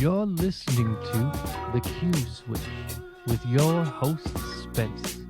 You're listening to The Q Switch with your host, Spence.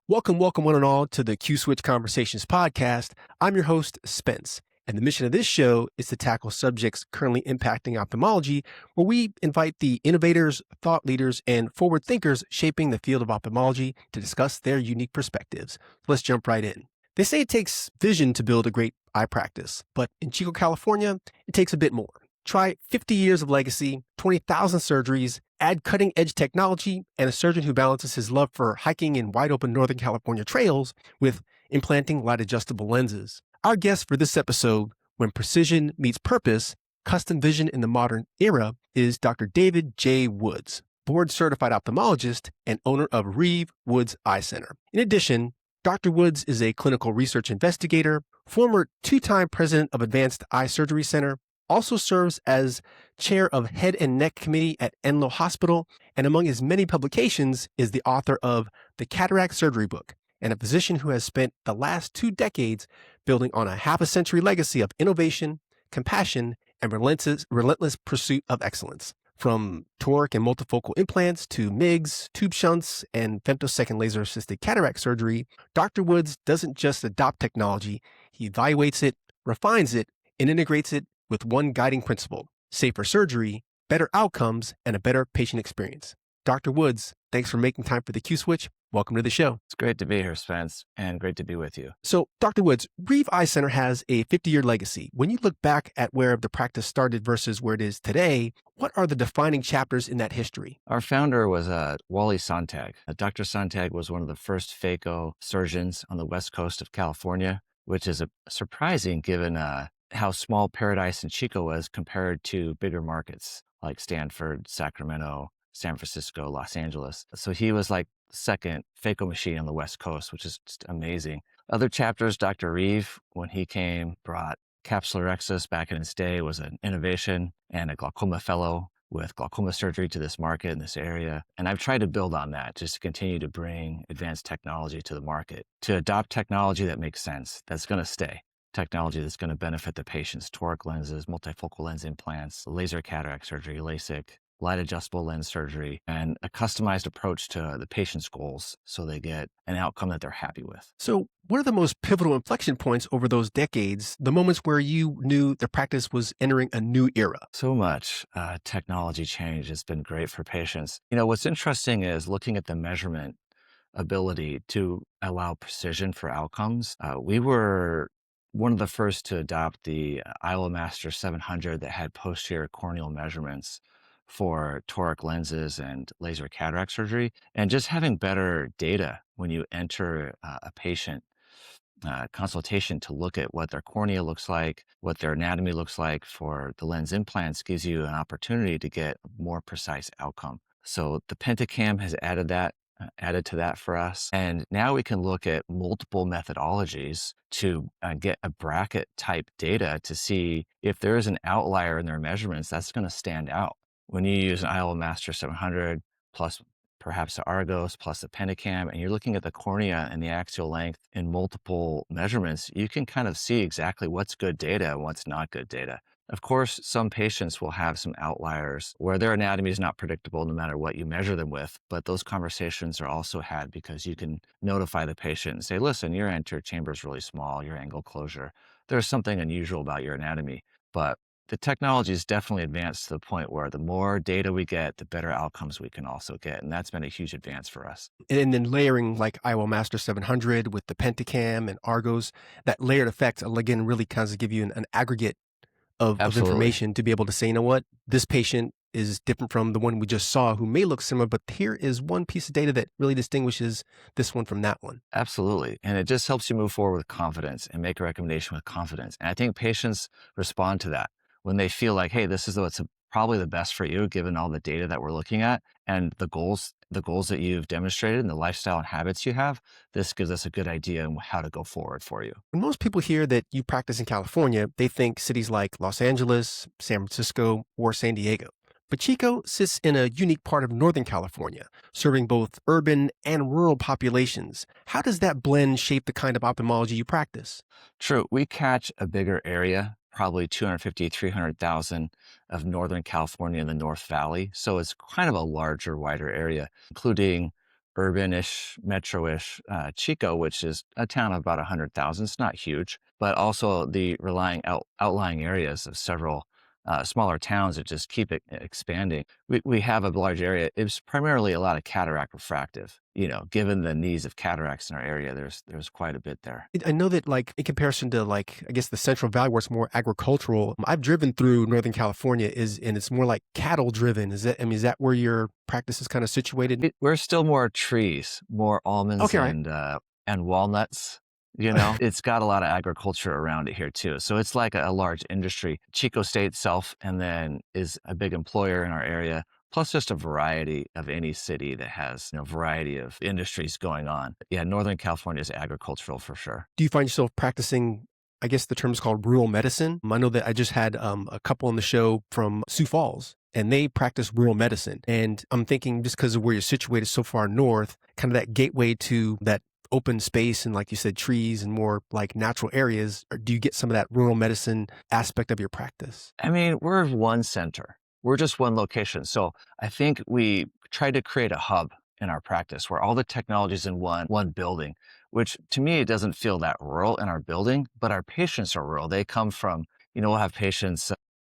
Welcome one and all to the Q Switch Conversations podcast. I'm your host, Spence, and the mission of this show is to tackle subjects currently impacting ophthalmology, where we invite the innovators, thought leaders, and forward thinkers shaping the field of ophthalmology to discuss their unique perspectives. Let's jump right in. They say it takes vision to build a great eye practice, but in Chico, California, it takes a bit more. Try 50 years of legacy, 20,000 surgeries, add cutting-edge technology, and a surgeon who balances his love for hiking in wide-open Northern California trails with implanting light-adjustable lenses. Our guest for this episode, When Precision Meets Purpose, Custom Vision in the Modern Era, is Dr. David J. Woods, board-certified ophthalmologist and owner of Reeve Woods Eye Center. In addition, Dr. Woods is a clinical research investigator, former two-time president of Advanced Eye Surgery Center, also serves as chair of Head and Neck Committee at Enloe Hospital, and among his many publications is the author of the Cataract Surgery Book, and a physician who has spent the last 2 decades building on a half-a-century legacy of innovation, compassion, and relentless pursuit of excellence. From toric and multifocal implants to MIGS, tube shunts, and femtosecond laser-assisted cataract surgery, Dr. Woods doesn't just adopt technology, he evaluates it, refines it, and integrates it with one guiding principle: safer surgery, better outcomes, and a better patient experience. Dr. Woods, thanks for making time for the Q Switch. Welcome to the show. It's great to be here, Spence, and great to be with you. So, Dr. Woods, Reeve Eye Center has a 50-year legacy. When you look back at where the practice started versus where it is today, what are the defining chapters in that history? Our founder was Wally Sontag. Dr. Sontag was one of the first phaco surgeons on the west coast of California, which is surprising given how small Paradise and Chico was compared to bigger markets like Stanford, Sacramento, San Francisco, Los Angeles. So he was like the second phaco machine on the West Coast, which is just amazing. Other chapters, Dr. Reeve, when he came, brought capsulorhexis back in its day, was an innovation and a glaucoma fellow with glaucoma surgery to this market in this area. And I've tried to build on that just to continue to bring advanced technology to the market, to adopt technology that makes sense, that's going to stay. Technology that's going to benefit the patients: toric lenses, multifocal lens implants, laser cataract surgery, LASIK, light adjustable lens surgery, and a customized approach to the patient's goals so they get an outcome that they're happy with. So what are the most pivotal inflection points over those decades, the moments where you knew the practice was entering a new era? So much technology change has been great for patients. You know, what's interesting is looking at the measurement ability to allow precision for outcomes. We were one of the first to adopt the IOL Master 700 that had posterior corneal measurements for toric lenses and laser cataract surgery, and just having better data when you enter a patient consultation to look at what their cornea looks like, what their anatomy looks like for the lens implants gives you an opportunity to get a more precise outcome. So the Pentacam has added to that for us. And now we can look at multiple methodologies to get a bracket type data to see if there is an outlier in their measurements that's going to stand out. When you use an IOL Master 700 plus perhaps the Argos plus the Pentacam, and you're looking at the cornea and the axial length in multiple measurements, you can kind of see exactly what's good data and what's not good data. Of course, some patients will have some outliers where their anatomy is not predictable no matter what you measure them with, but those conversations are also had because you can notify the patient and say, listen, your anterior chamber is really small, your angle closure, there's something unusual about your anatomy. But the technology is definitely advanced to the point where the more data we get, the better outcomes we can also get. And that's been a huge advance for us. And then layering like IOL Master 700 with the Pentacam and Argos, that layered effect, again, really kind of give you an aggregate of information to be able to say, you know what, this patient is different from the one we just saw who may look similar, but here is one piece of data that really distinguishes this one from that one. Absolutely. And it just helps you move forward with confidence and make a recommendation with confidence. And I think patients respond to that when they feel like, hey, this is what's probably the best for you, given all the data that we're looking at and the goals that you've demonstrated and the lifestyle and habits you have. This gives us a good idea on how to go forward for you. When most people hear that you practice in California, they think cities like Los Angeles, San Francisco, or San Diego. But Chico sits in a unique part of Northern California, serving both urban and rural populations. How does that blend shape the kind of ophthalmology you practice? True, we catch a bigger area, probably 250, 300,000 of Northern California in the North Valley. So it's kind of a larger, wider area, including urban-ish, metro-ish Chico, which is a town of about 100,000. It's not huge, but also the outlying areas of several smaller towns that just keep it expanding. We have a large area. It's primarily a lot of cataract refractive. Given the needs of cataracts in our area, there's quite a bit there. I know that, like, in comparison to, like, I guess the Central Valley where it's more agricultural, I've driven through Northern California and it's more like cattle driven. Is that where your practice is kind of situated? We're still more trees, more almonds Okay, right. and walnuts. It's got a lot of agriculture around it here too. So it's like a large industry. Chico State itself, and then is a big employer in our area, plus just a variety of any city that has a variety of industries going on. Yeah, Northern California is agricultural for sure. Do you find yourself practicing, I guess the term is called rural medicine? I know that I just had a couple on the show from Sioux Falls, and they practice rural medicine. And I'm thinking, just because of where you're situated so far north, kind of that gateway to that open space and, like you said, trees and more like natural areas, or do you get some of that rural medicine aspect of your practice? I mean, we're one center. We're just one location. So I think we try to create a hub in our practice where all the technology is in one building, which to me, it doesn't feel that rural in our building, but our patients are rural. They come from, we'll have patients.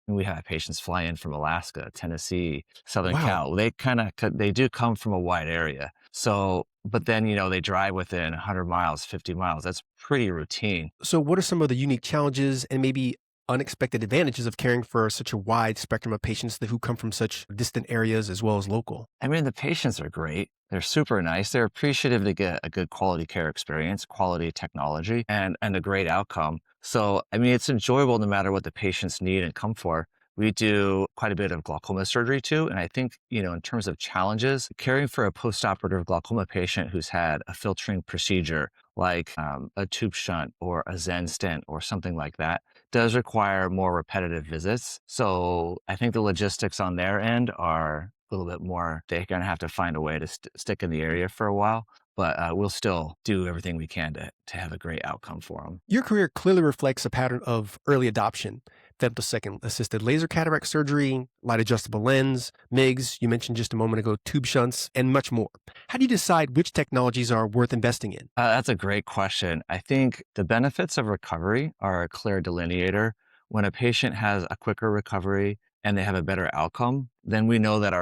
We have patients fly in from Alaska, Tennessee, Southern Wow. Cal. They do come from a wide area. So, but then, they drive within 100 miles, 50 miles. That's pretty routine. So what are some of the unique challenges and maybe unexpected advantages of caring for such a wide spectrum of patients who come from such distant areas as well as local? I mean, the patients are great. They're super nice. They're appreciative to get a good quality care experience, quality technology, and a great outcome. So, I mean, it's enjoyable no matter what the patients need and come for. We do quite a bit of glaucoma surgery too. And I think, in terms of challenges, caring for a postoperative glaucoma patient who's had a filtering procedure like a tube shunt or a Zen stent or something like that does require more repetitive visits. So I think the logistics on their end are a little bit more, they're going to have to find a way to stick in the area for a while. But we'll still do everything we can to have a great outcome for them. Your career clearly reflects a pattern of early adoption: femtosecond assisted laser cataract surgery, light adjustable lens, MIGS, you mentioned just a moment ago, tube shunts, and much more. How do you decide which technologies are worth investing in? That's a great question. I think the benefits of recovery are a clear delineator. When a patient has a quicker recovery and they have a better outcome, then we know that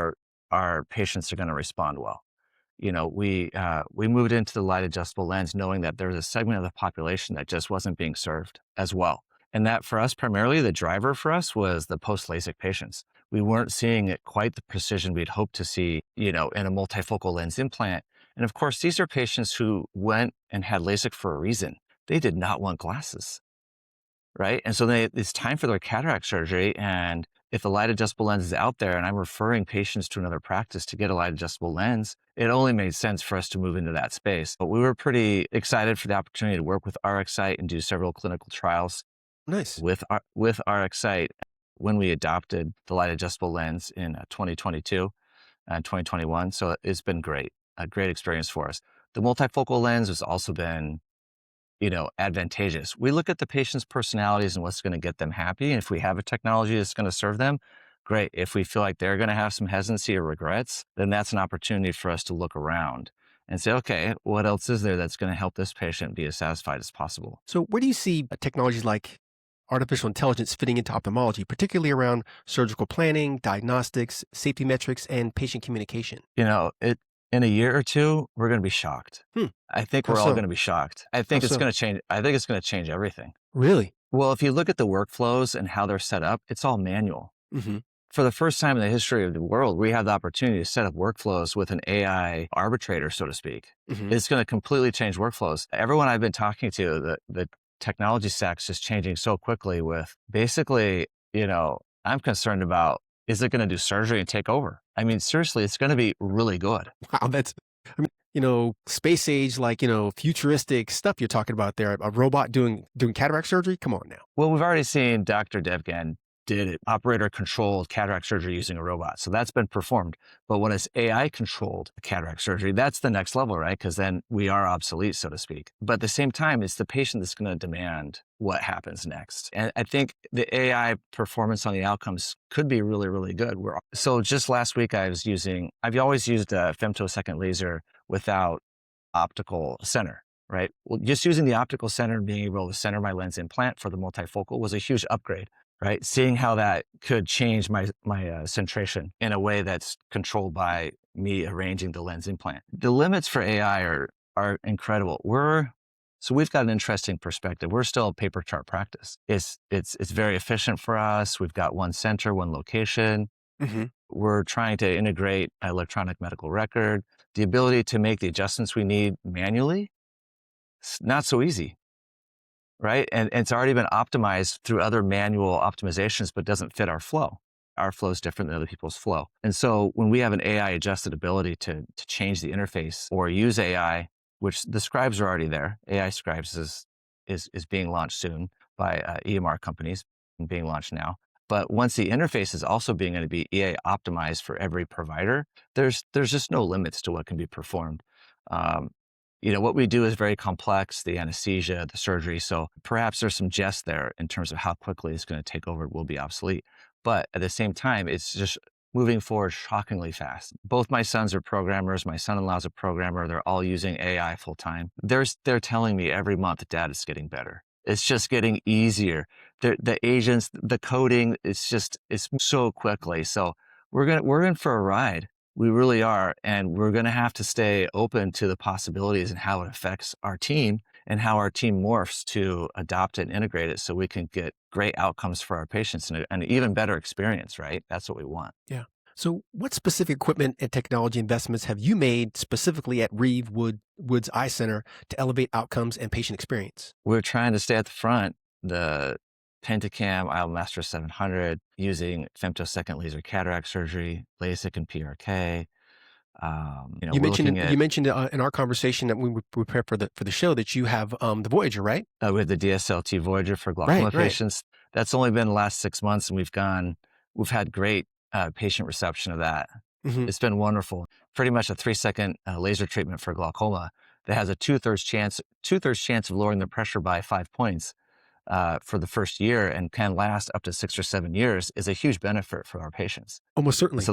our patients are going to respond well. We moved into the light adjustable lens knowing that there was a segment of the population that just wasn't being served as well. And that for us, primarily the driver for us was the post-LASIK patients. We weren't seeing it quite the precision we'd hoped to see, in a multifocal lens implant. And of course, these are patients who went and had LASIK for a reason. They did not want glasses, right? And so it's time for their cataract surgery. And if the light adjustable lens is out there and I'm referring patients to another practice to get a light adjustable lens, it only made sense for us to move into that space. But we were pretty excited for the opportunity to work with RxSight and do several clinical trials. Nice. With RxSight when we adopted the light adjustable lens in 2022 and 2021. So it's been great, a great experience for us. The multifocal lens has also been, advantageous. We look at the patient's personalities and what's going to get them happy. And if we have a technology that's going to serve them, great. If we feel like they're going to have some hesitancy or regrets, then that's an opportunity for us to look around and say, okay, what else is there that's going to help this patient be as satisfied as possible? So where do you see technologies like artificial intelligence fitting into ophthalmology, particularly around surgical planning, diagnostics, safety metrics, and patient communication? In a year or two, we're going to be shocked. I think we're all going to be shocked. I think it's going to change. I think it's going to change everything. Really? Well, if you look at the workflows and how they're set up, it's all manual. Mm-hmm. For the first time in the history of the world, we have the opportunity to set up workflows with an AI arbitrator, so to speak. Mm-hmm. It's going to completely change workflows. Everyone I've been talking to, the technology stack's just changing so quickly with basically, I'm concerned about, is it going to do surgery and take over? I mean, seriously, it's going to be really good. Wow, space age, futuristic stuff you're talking about there. A robot doing cataract surgery? Come on now. Well, we've already seen Dr. Devgan did operator-controlled cataract surgery using a robot. So that's been performed. But when it's AI-controlled cataract surgery, that's the next level, right? Because then we are obsolete, so to speak. But at the same time, it's the patient that's going to demand what happens next. And I think the AI performance on the outcomes could be really, really good. So just last week, I've always used a femtosecond laser without optical center, right? Well, just using the optical center and being able to center my lens implant for the multifocal was a huge upgrade, right? Seeing how that could change my centration in a way that's controlled by me arranging the lens implant. The limits for AI are incredible. So we've got an interesting perspective. We're still a paper chart practice. It's very efficient for us. We've got one center, one location. Mm-hmm. We're trying to integrate electronic medical record. The ability to make the adjustments we need manually, it's not so easy, right? And it's already been optimized through other manual optimizations, but doesn't fit our flow. Our flow is different than other people's flow. And so when we have an AI adjusted ability to change the interface or use AI, which the scribes are already there. AI scribes is being launched soon by EMR companies and being launched now. But once the interface is also being going to be EA optimized for every provider, there's just no limits to what can be performed. What we do is very complex, the anesthesia, the surgery. So perhaps there's some jest there in terms of how quickly it's going to take over, will be obsolete. But at the same time, it's just moving forward shockingly fast. Both my sons are programmers. My son-in-law's a programmer. They're all using AI full time. They're telling me every month, Dad, it's getting better. It's just getting easier. The agents, the coding, it's so quickly. So we're in for a ride. We really are. And we're going to have to stay open to the possibilities and how it affects our team and how our team morphs to adopt it and integrate it so we can get great outcomes for our patients and an even better experience, right? That's what we want. Yeah. So what specific equipment and technology investments have you made specifically at Reeve Woods Eye Center to elevate outcomes and patient experience? We're trying to stay at the front. The Pentacam IOL 700 using femtosecond laser cataract surgery, LASIK and PRK. You mentioned in our conversation that we prepared for the show that you have the Voyager, right? We have the DSLT Voyager for glaucoma patients. That's only been the last 6 months, and we've had great patient reception of that. Mm-hmm. It's been wonderful. Pretty much a 3-second laser treatment for glaucoma that has a two-thirds chance of lowering the pressure by 5 points for the first year and can last up to 6 or 7 years is a huge benefit for our patients. Almost certainly.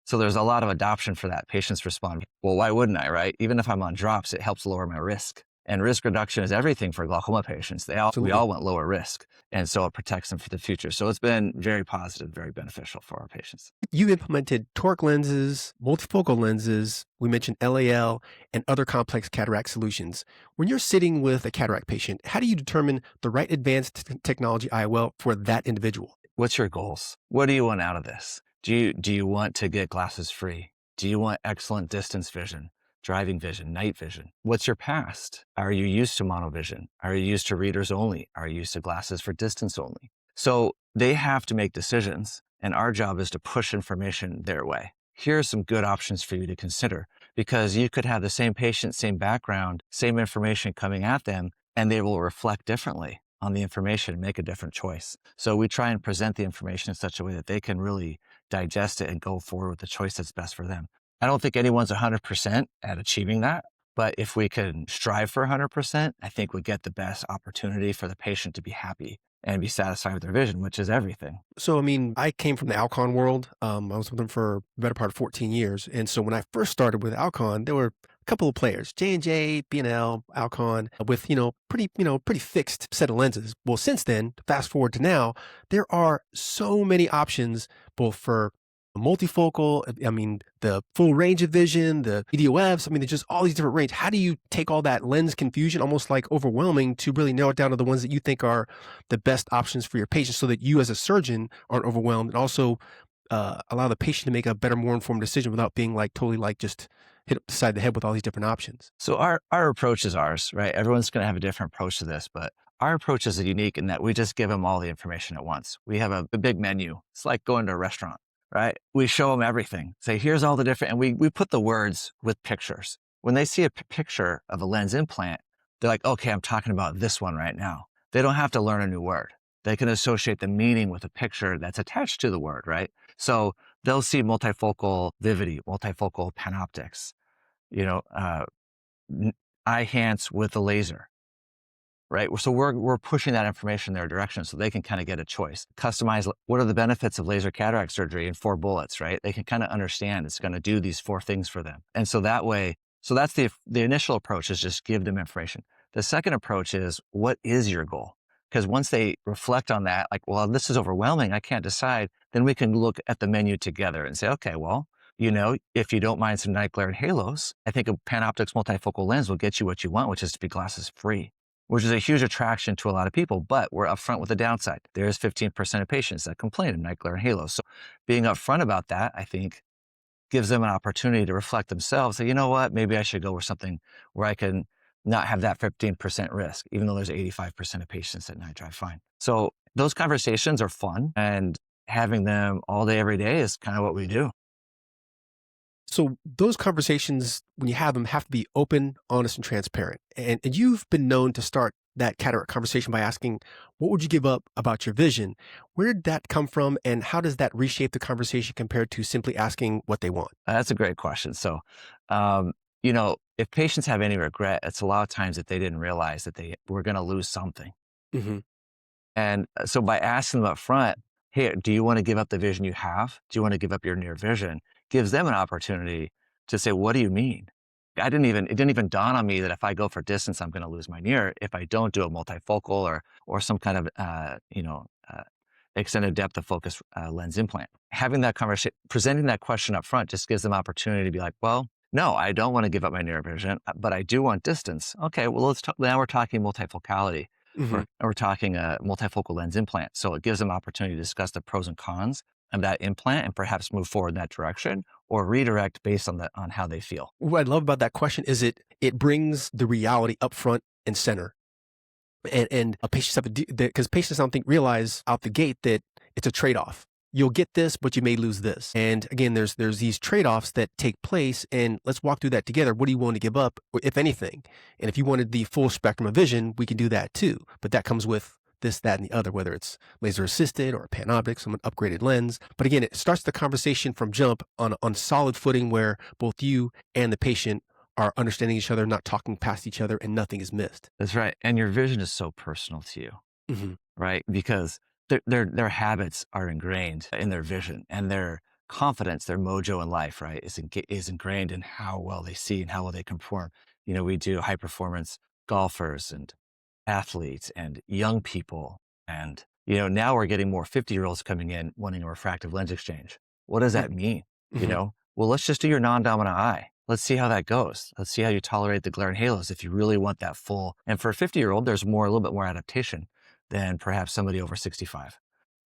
So there's a lot of adoption for that. Patients respond, well, why wouldn't I, right? Even if I'm on drops, it helps lower my risk. And risk reduction is everything for glaucoma patients. We all want lower risk. And so it protects them for the future. So it's been very positive, very beneficial for our patients. You implemented toric lenses, multifocal lenses, we mentioned LAL, and other complex cataract solutions. When you're sitting with a cataract patient, how do you determine the right advanced technology IOL for that individual? What's your goals? What do you want out of this? Do you want to get glasses free? Do you want excellent distance vision, driving vision, night vision? What's your past? Are you used to monovision? Are you used to readers only? Are you used to glasses for distance only? So they have to make decisions, and our job is to push information their way. Here are some good options for you to consider, because you could have the same patient, same background, same information coming at them, and they will reflect differently on the information and make a different choice. So we try and present the information in such a way that they can really digest it and go forward with the choice that's best for them. I don't think anyone's 100% at achieving that, but if we can strive for 100%, I think we get the best opportunity for the patient to be happy and be satisfied with their vision, which is everything. So, I came from the Alcon world. I was with them for the better part of 14 years. And so when I first started with Alcon, there were a couple of players, J&J, B&L, Alcon, with, pretty fixed set of lenses. Well, since then, fast forward to now, there are so many options, both for multifocal, the full range of vision, the EDOFs, there's just all these different range. How do you take all that lens confusion, almost like overwhelming, to really narrow it down to the ones that you think are the best options for your patient so that you as a surgeon aren't overwhelmed, and also allow the patient to make a better, more informed decision without being totally just hit up the side of the head with all these different options? So our approach is ours, right? Everyone's going to have a different approach to this, but our approach is unique in that we just give them all the information at once. We have a big menu. It's like going to a restaurant. Right? We show them everything. Say, here's all the different, and we put the words with pictures. When they see a picture of a lens implant, they're like, okay, I'm talking about this one right now. They don't have to learn a new word. They can associate the meaning with a picture that's attached to the word, right? So they'll see multifocal vividity, multifocal panoptics, you know, eye enhance with a laser, right? So we're pushing that information in their direction so they can kind of get a choice. Customize what are the benefits of laser cataract surgery in 4 bullets, right? They can kind of understand it's going to do these 4 things for them. And so that way, so that's the initial approach, is just give them information. The second approach is, what is your goal? Because once they reflect on that, like, well, this is overwhelming, I can't decide, then we can look at the menu together and say, okay, well, you know, if you don't mind some night glare and halos, I think a Panoptix multifocal lens will get you what you want, which is to be glasses free, which is a huge attraction to a lot of people, but we're upfront with the downside. There's 15% of patients that complain of night glare and halos. So being upfront about that, I think, gives them an opportunity to reflect themselves. Say, you know what, maybe I should go with something where I can not have that 15% risk, even though there's 85% of patients that night drive fine. So those conversations are fun, and having them all day, every day is kind of what we do. So those conversations, when you have them, have to be open, honest, and transparent. And you've been known to start that cataract conversation by asking, what would you give up about your vision? Where did that come from? And how does that reshape the conversation compared to simply asking what they want? That's a great question. So, you know, if patients have any regret, it's a lot of times that they didn't realize that they were going to lose something. Mm-hmm. And so by asking them up front, hey, do you want to give up the vision you have? Do you want to give up your near vision? Gives them an opportunity to say, what do you mean? It didn't even dawn on me that if I go for distance, I'm going to lose my near if I don't do a multifocal or some kind of, extended depth of focus lens implant. Having that conversation, presenting that question up front, just gives them opportunity to be like, well, no, I don't want to give up my near vision, but I do want distance. Okay, well, now we're talking multifocality. Mm-hmm. We're talking a multifocal lens implant. So it gives them opportunity to discuss the pros and cons of that implant and perhaps move forward in that direction or redirect based on how they feel. What I love about that question is it brings the reality up front and center. And patients have to because patients, I don't think, realize out the gate that it's a trade-off. You'll get this, but you may lose this. And again, there's these trade-offs that take place, and let's walk through that together. What do you want to give up, if anything? And if you wanted the full spectrum of vision, we can do that too. But that comes with this, that, and the other, whether it's laser assisted or a panoptic, some upgraded lens. But again, it starts the conversation from jump on solid footing where both you and the patient are understanding each other, not talking past each other, and nothing is missed. That's right. And your vision is so personal to you, Mm-hmm. right? Because their habits are ingrained in their vision, and their confidence, their mojo in life, right, is ingrained in how well they see and how well they can perform. You know, we do high performance golfers and athletes and young people. And, you know, now we're getting more 50-year-olds coming in wanting a refractive lens exchange. What does that mean? Mm-hmm. You know, well, let's just do your non-dominant eye. Let's see how that goes. Let's see how you tolerate the glare and halos if you really want that full. And for a 50-year-old, there's a little bit more adaptation than perhaps somebody over 65,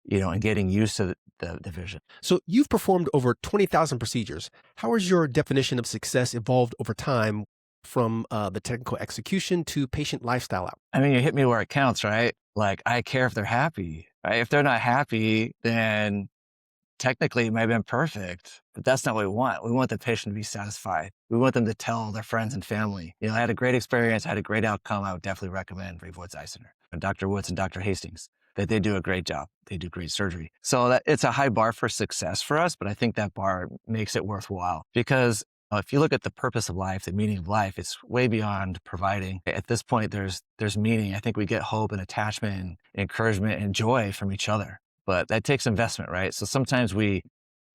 you know, and getting used to the vision. So you've performed over 20,000 procedures. How has your definition of success evolved over time from the technical execution to patient lifestyle out? I mean, you hit me where it counts, right? Like, I care if they're happy, right? If they're not happy, then technically it might have been perfect, but that's not what we want. We want the patient to be satisfied. We want them to tell their friends and family, you know, I had a great experience, I had a great outcome. I would definitely recommend Reeve Woods Eye Center and Dr. Woods and Dr. Hastings, that they do a great job. They do great surgery. So that it's a high bar for success for us, but I think that bar makes it worthwhile because if you look at the purpose of life, the meaning of life, it's way beyond providing. At this point, there's meaning. I think we get hope and attachment and encouragement and joy from each other. But that takes investment, right? So sometimes we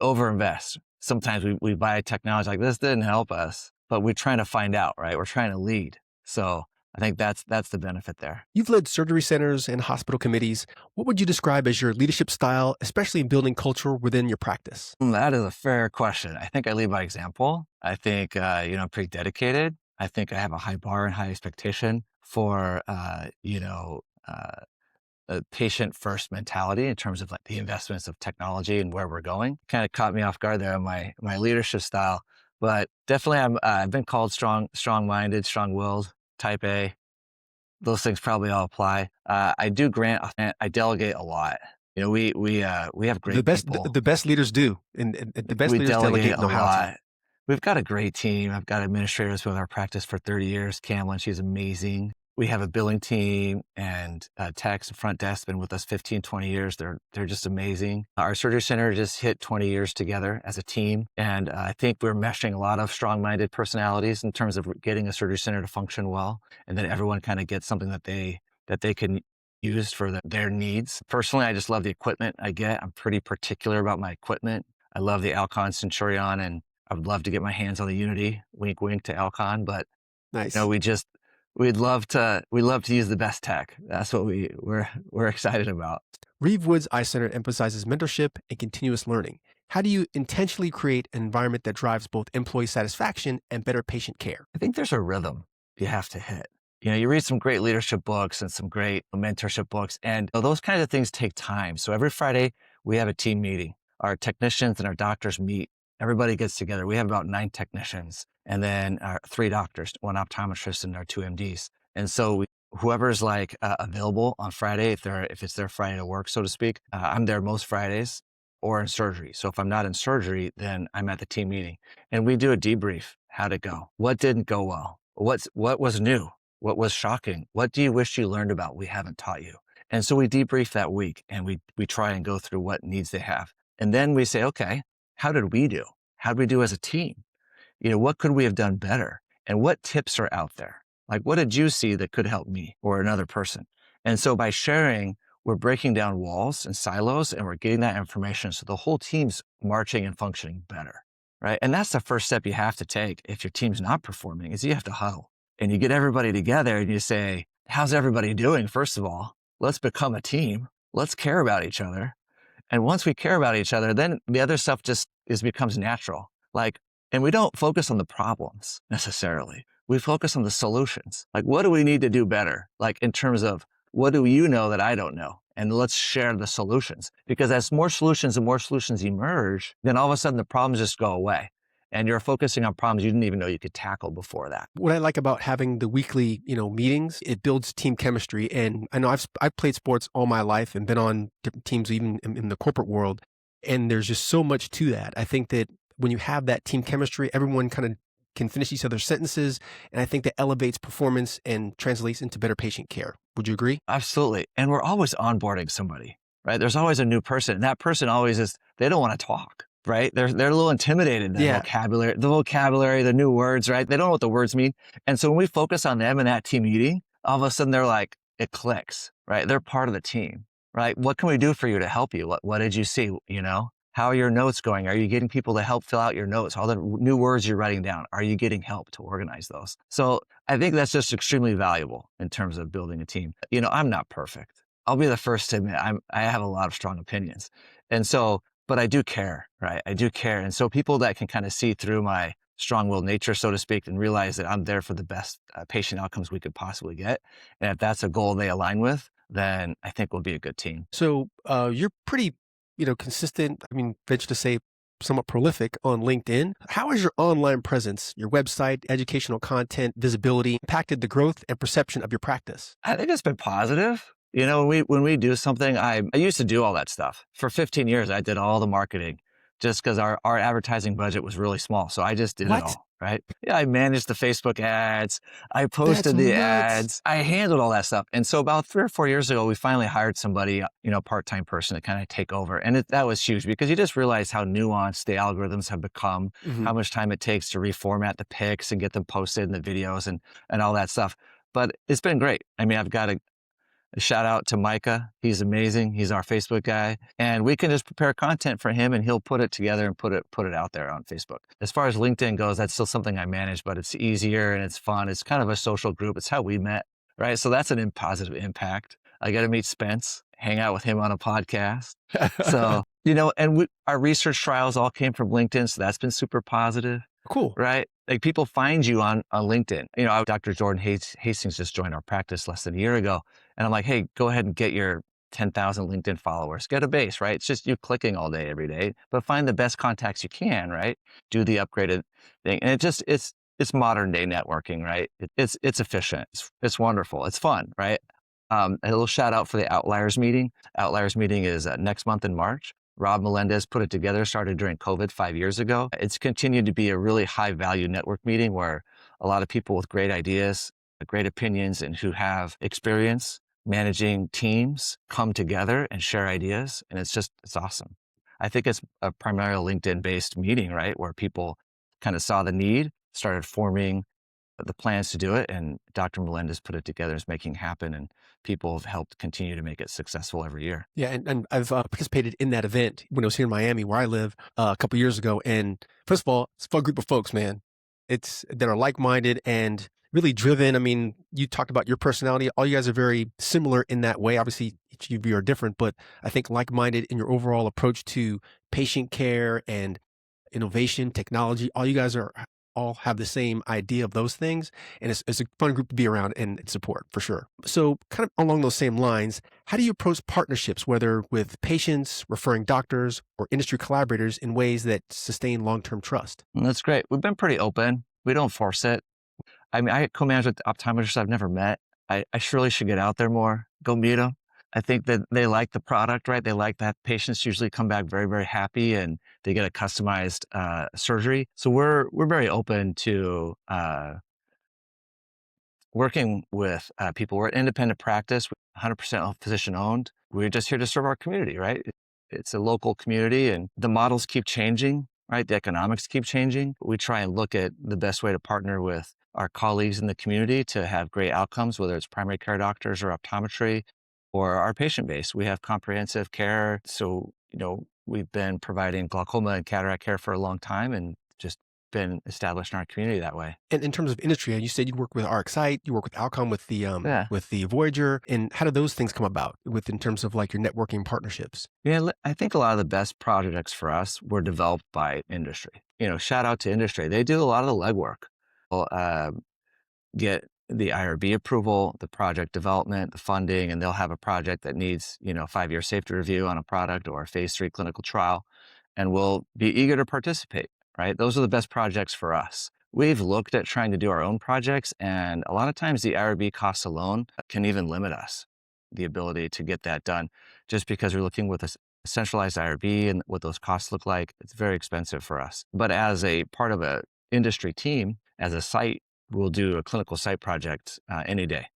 overinvest. Sometimes we buy technology like this didn't help us, but we're trying to find out, right? We're trying to lead. So I think that's the benefit there. You've led surgery centers and hospital committees. What would you describe as your leadership style, especially in building culture within your practice? That is a fair question. I think I lead by example. I think, I'm pretty dedicated. I think I have a high bar and high expectation for, a patient first mentality in terms of like the investments of technology and where we're going. Kind of caught me off guard there on my leadership style, but definitely I've been called strong-minded, strong-willed, type A. Those things probably all apply. I delegate a lot. You know, we have great people. The best leaders do, and the best leaders delegate a know how lot. to. We've got a great team. I've got administrators with our practice for 30 years. Camlin, she's amazing. We have a billing team and techs and front desk been with us 15, 20 years. They're just amazing. Our surgery center just hit 20 years together as a team. And I think we're meshing a lot of strong-minded personalities in terms of getting a surgery center to function well. And then everyone kind of gets something that they can use for their needs. Personally, I just love the equipment I get. I'm pretty particular about my equipment. I love the Alcon Centurion, and I would love to get my hands on the Unity, wink, wink to Alcon, but Nice. we'd love to use the best tech. That's what we're excited about. Reeve Woods Eye Center emphasizes mentorship and continuous learning. How do you intentionally create an environment that drives both employee satisfaction and better patient care? I think there's a rhythm you have to hit. You read some great leadership books and some great mentorship books, and those kinds of things take time. So every Friday, we have a team meeting. Our technicians and our doctors meet. Everybody gets together. We have about 9 technicians, and then 3 doctors, 1 optometrist, and our 2 MDs. And so whoever's available on Friday, if it's their Friday to work, so to speak, I'm there most Fridays or in surgery. So if I'm not in surgery, then I'm at the team meeting, and we do a debrief. How'd it go? What didn't go well? What was new? What was shocking? What do you wish you learned about we haven't taught you? And so we debrief that week, and we try and go through what needs they have. And then we say, okay, how did we do? How did we do as a team? What could we have done better? And what tips are out there? Like, what did you see that could help me or another person? And so by sharing, we're breaking down walls and silos, and we're getting that information so the whole team's marching and functioning better, right? And that's the first step you have to take if your team's not performing, is you have to huddle. And you get everybody together and you say, how's everybody doing? First of all, let's become a team. Let's care about each other. And once we care about each other, then the other stuff just becomes natural. And we don't focus on the problems necessarily. We focus on the solutions. What do we need to do better? In terms of, what do you know that I don't know? And let's share the solutions. Because as more solutions and more solutions emerge, then all of a sudden the problems just go away. And you're focusing on problems you didn't even know you could tackle before that. What I like about having the weekly, meetings, it builds team chemistry. And I know I've played sports all my life and been on different teams, even in the corporate world. And there's just so much to that. I think that when you have that team chemistry, everyone kind of can finish each other's sentences. And I think that elevates performance and translates into better patient care. Would you agree? Absolutely. And we're always onboarding somebody, right? There's always a new person. And that person always they don't want to talk. Right? They're a little intimidated, the vocabulary, the new words, right? They don't know what the words mean. And so when we focus on them in that team meeting, all of a sudden they're like, it clicks, right? They're part of the team, right? What can we do for you to help you? What did you see? How are your notes going? Are you getting people to help fill out your notes? All the new words you're writing down, are you getting help to organize those? So I think that's just extremely valuable in terms of building a team. I'm not perfect. I'll be the first to admit I have a lot of strong opinions. But I do care, right? I do care. And so people that can kind of see through my strong-willed nature, so to speak, and realize that I'm there for the best patient outcomes we could possibly get. And if that's a goal they align with, then I think we'll be a good team. So you're pretty, consistent. Venture to say somewhat prolific on LinkedIn. How has your online presence, your website, educational content, visibility impacted the growth and perception of your practice? I think it's been positive. When we do something, I used to do all that stuff. For 15 years, I did all the marketing just because our advertising budget was really small. So I just did it all, right? Yeah, I managed the Facebook ads. I posted the ads. I handled all that stuff. And so about 3 or 4 years ago, we finally hired somebody, part-time person to kind of take over. And that was huge because you just realize how nuanced the algorithms have become, how much time it takes to reformat the pics and get them posted in the videos and all that stuff. But it's been great. I've got a shout out to Micah. He's amazing. He's our Facebook guy. And we can just prepare content for him and he'll put it together and put it out there on Facebook. As far as LinkedIn goes, that's still something I manage, but it's easier and it's fun. It's kind of a social group. It's how we met, right? So that's a positive impact. I got to meet Spence, hang out with him on a podcast. So, and our research trials all came from LinkedIn. So that's been super positive. Cool. Right? People find you on LinkedIn. Dr. Jordan Hastings just joined our practice less than a year ago. And I'm like, hey, go ahead and get your 10,000 LinkedIn followers. Get a base, right? It's just you clicking all day, every day, but find the best contacts you can, right? Do the upgraded thing. And it's modern day networking, right? It's efficient. It's wonderful. It's fun, right? A little shout out for the Outliers meeting. Outliers meeting is next month in March. Rob Melendez put it together, started during COVID 5 years ago. It's continued to be a really high value network meeting where a lot of people with great ideas great opinions and who have experience managing teams come together and share ideas. And it's awesome. I think it's a primarily LinkedIn-based meeting, right? Where people kind of saw the need, started forming the plans to do it, and Dr. Melendez put it together, is making it happen, and people have helped continue to make it successful every year. Yeah, and I've participated in that event when I was here in Miami, where I live, a couple years ago. And first of all, it's a fun group of folks, man. It's that are like-minded and really driven. I mean, you talked about your personality. All you guys are very similar in that way. Obviously, each of you are different, but I think like-minded in your overall approach to patient care and innovation, technology. All you guys all have the same idea of those things. And it's a fun group to be around and support for sure. So kind of along those same lines, how do you approach partnerships, whether with patients, referring doctors, or industry collaborators, in ways that sustain long-term trust? That's great. We've been pretty open. We don't force it. I mean, I co-manage with optometrists I've never met. I surely should get out there more, go meet them. I think that they like the product, right? They like that patients usually come back very, very happy, and they get a customized surgery. So we're very open to working with people. We're an independent practice, 100% physician owned. We're just here to serve our community, right? It's a local community, and the models keep changing, right? The economics keep changing. We try and look at the best way to partner with our colleagues in the community to have great outcomes, whether it's primary care doctors or optometry, or our patient base. We have comprehensive care. So, we've been providing glaucoma and cataract care for a long time, and just been established in our community that way. And in terms of industry, you said you work with RxSight, you work with Outcome, with the Yeah. with the Voyager. And how do those things come about in terms of like your networking partnerships? Yeah, I think a lot of the best projects for us were developed by industry. Shout out to industry. They do a lot of the legwork. Well, get the IRB approval, the project development, the funding, and they'll have a project that needs, 5-year safety review on a product or a phase 3 clinical trial, and we'll be eager to participate, right? Those are the best projects for us. We've looked at trying to do our own projects, and a lot of times the IRB costs alone can even limit us, the ability to get that done, just because we're looking with a centralized IRB and what those costs look like. It's very expensive for us. But as a part of a industry team, as a site, we'll do a clinical site project any day.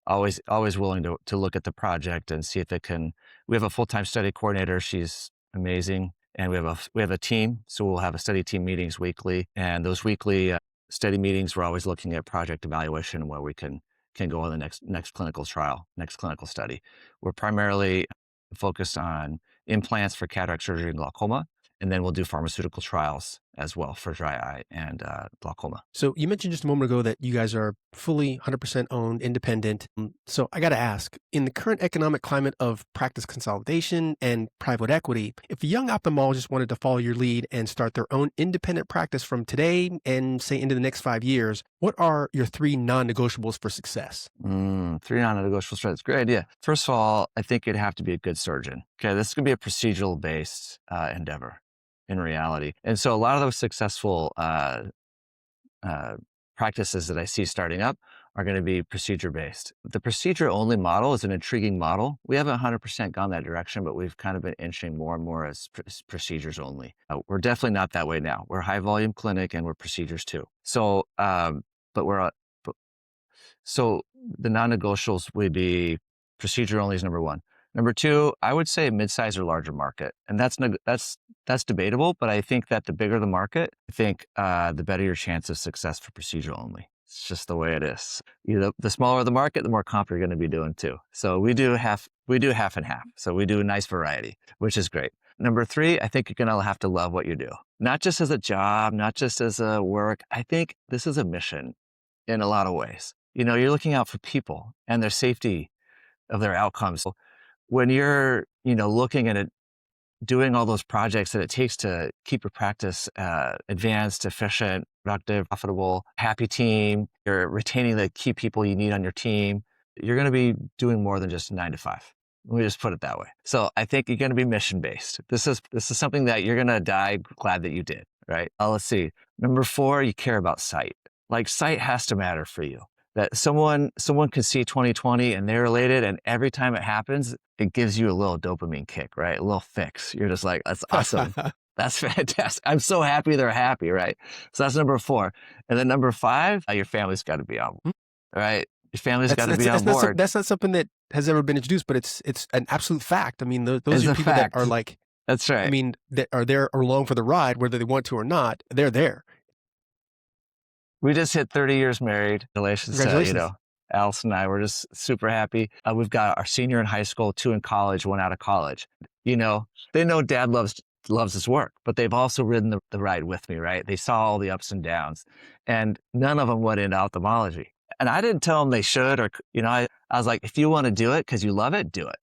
Always willing to look at the project and see if it can. We have a full-time study coordinator. She's amazing. And we have a team. So we'll have a study team meetings weekly. And those weekly study meetings, we're always looking at project evaluation and where we can go on the next clinical trial, next clinical study. We're primarily focused on implants for cataract surgery and glaucoma. And then we'll do pharmaceutical trials as well for dry eye and glaucoma. So you mentioned just a moment ago that you guys are fully 100% owned, independent. So I got to ask, in the current economic climate of practice consolidation and private equity, if a young ophthalmologist wanted to follow your lead and start their own independent practice from today and say into the next 5 years, what are your 3 non-negotiables for success? 3 non-negotiables. That's a great idea. First of all, I think you'd have to be a good surgeon. Okay, this is going to be a procedural-based endeavor in reality. And so a lot of those successful practices that I see starting up are going to be procedure-based. The procedure-only model is an intriguing model. We haven't 100% gone that direction, but we've kind of been inching more and more as procedures only. We're definitely not that way now. We're a high-volume clinic, and we're procedures too. So, so the non-negotiables would be procedure-only is number 1. Number 2, I would say mid-size or larger market. And that's debatable, but I think that the bigger the market, I think the better your chance of success for procedure only. It's just the way it is. The smaller the market, the more comp you're going to be doing too. So we do half and half. So we do a nice variety, which is great. Number 3, I think you're going to have to love what you do. Not just as a job, not just as a work. I think this is a mission in a lot of ways. You're looking out for people and their safety of their outcomes. So when you're, looking at it, doing all those projects that it takes to keep your practice advanced, efficient, productive, profitable, happy team, you're retaining the key people you need on your team, you're going to be doing more than just 9 to 5. Let me just put it that way. So I think you're going to be mission-based. This is something that you're going to die glad that you did, right? Let's see. Number 4, you care about sight. Like sight has to matter for you. That someone can see 20/20 and they're related, and every time it happens, it gives you a little dopamine kick, right? A little fix. You're just like, that's awesome. That's fantastic. I'm so happy they're happy, right? So that's number 4. And then number 5, your family's got to be on. right? Your family's got to be on board. That's not something that has ever been introduced, but it's an absolute fact. I mean, those It's are a people fact. that are like, That's right. I mean, that are there along for the ride, whether they want to or not. They're there. We just hit 30 years married. Congratulations. Alice and I were just super happy. We've got our senior in high school, 2 in college, 1 out of college. They know dad loves his work, but they've also ridden the ride with me, right? They saw all the ups and downs, and none of them went into ophthalmology. And I didn't tell them they should, or, I was like, if you want to do it because you love it, do it.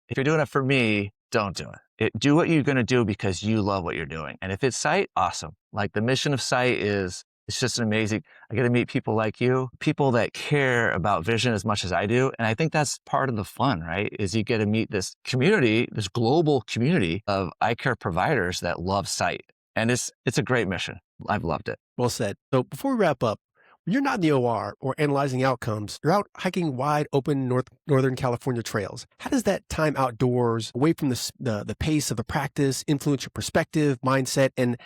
If you're doing it for me, don't do it. Do what you're going to do because you love what you're doing. And if it's sight, awesome. Like the mission of sight it's just amazing. I get to meet people like you, people that care about vision as much as I do. And I think that's part of the fun, right? Is you get to meet this community, this global community of eye care providers that love sight. And it's a great mission. I've loved it. Well said. So before we wrap up, when you're not in the OR or analyzing outcomes, you're out hiking wide open Northern California trails. How does that time outdoors, away from the pace of the practice, influence your perspective, mindset, and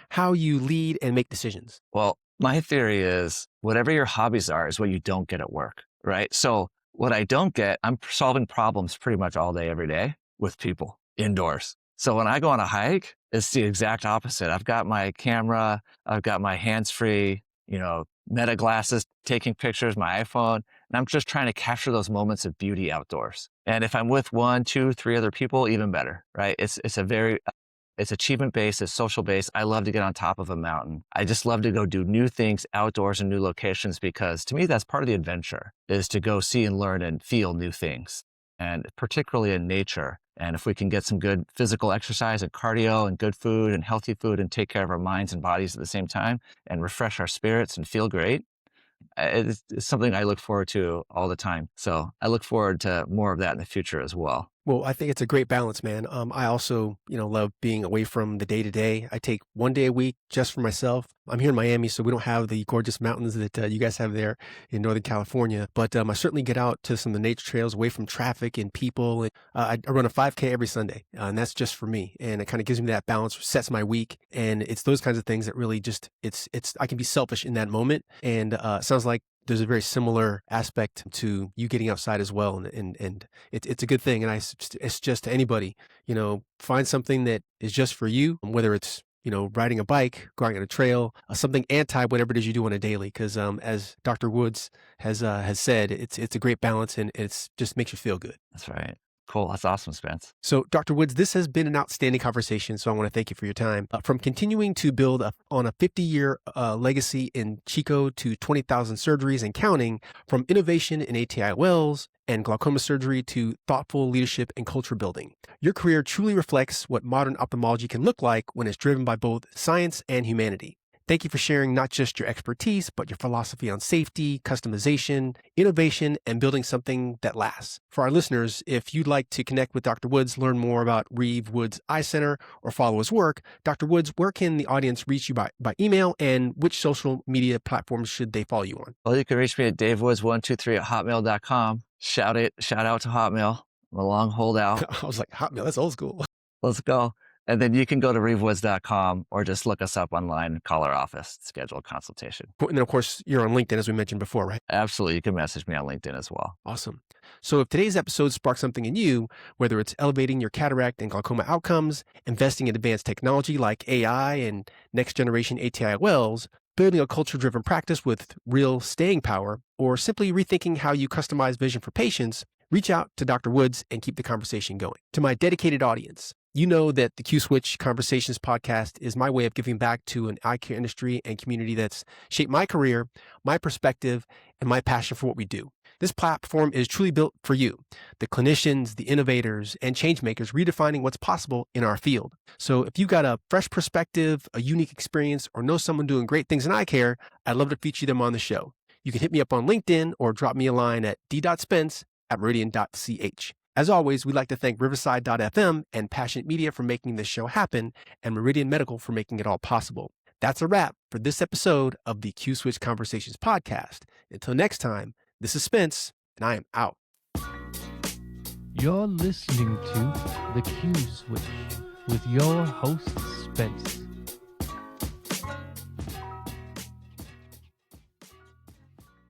how you lead and make decisions? Well, my theory is whatever your hobbies are is what you don't get at work, right? So what I don't get, I'm solving problems pretty much all day, every day with people indoors. So when I go on a hike, it's the exact opposite. I've got my camera, I've got my hands-free, Meta glasses, taking pictures, my iPhone, and I'm just trying to capture those moments of beauty outdoors. And if I'm with 1, 2, 3 other people, even better, right? It's achievement-based, it's social-based. I love to get on top of a mountain. I just love to go do new things outdoors in new locations because to me, that's part of the adventure, is to go see and learn and feel new things, and particularly in nature. And if we can get some good physical exercise and cardio and good food and healthy food and take care of our minds and bodies at the same time and refresh our spirits and feel great, it's something I look forward to all the time. So I look forward to more of that in the future as well. Well, I think it's a great balance, man. I also, love being away from the day to day. I take 1 day a week just for myself. I'm here in Miami, so we don't have the gorgeous mountains that you guys have there in Northern California. But I certainly get out to some of the nature trails away from traffic and people. And I run a 5K every Sunday, and that's just for me. And it kind of gives me that balance, sets my week. And it's those kinds of things that really just, I can be selfish in that moment. And it sounds like there's a very similar aspect to you getting outside as well. And it's a good thing. And it's just to anybody, find something that is just for you, whether it's, riding a bike, going on a trail, something anti whatever it is you do on a daily. Because as Dr. Woods has said, it's a great balance and it's just makes you feel good. That's right. Cool. That's awesome, Spence. So, Dr. Woods, this has been an outstanding conversation, so I want to thank you for your time. From continuing to build on a 50-year legacy in Chico to 20,000 surgeries and counting, from innovation in ATIOLs and glaucoma surgery to thoughtful leadership and culture building. Your career truly reflects what modern ophthalmology can look like when it's driven by both science and humanity. Thank you for sharing not just your expertise, but your philosophy on safety, customization, innovation, and building something that lasts. For our listeners, if you'd like to connect with Dr. Woods, learn more about Reeve Woods Eye Center, or follow his work, Dr. Woods, where can the audience reach you by email, and which social media platforms should they follow you on? Well, you can reach me at davewoods123@hotmail.com. Shout out to Hotmail. I'm a long holdout. I was like, Hotmail, that's old school. Let's go. And then you can go to reevewoods.com or just look us up online and call our office, schedule a consultation. And then, of course, you're on LinkedIn, as we mentioned before, right? Absolutely. You can message me on LinkedIn as well. Awesome. So if today's episode sparked something in you, whether it's elevating your cataract and glaucoma outcomes, investing in advanced technology like AI and next generation ATIOLs, building a culture-driven practice with real staying power, or simply rethinking how you customize vision for patients, reach out to Dr. Woods and keep the conversation going. To my dedicated audience, you know that the Q-Switch Conversations podcast is my way of giving back to an eye care industry and community that's shaped my career, my perspective, and my passion for what we do. This platform is truly built for you, the clinicians, the innovators, and change makers redefining what's possible in our field. So if you got a fresh perspective, a unique experience, or know someone doing great things in eye care, I'd love to feature them on the show. You can hit me up on LinkedIn or drop me a line at d.spence@meridian.ch. As always, we'd like to thank Riverside.fm and Passionate Media for making this show happen, and Meridian Medical for making it all possible. That's a wrap for this episode of the Q-Switch Conversations podcast. Until next time, this is Spence, and I am out. You're listening to The Q-Switch with your host, Spence.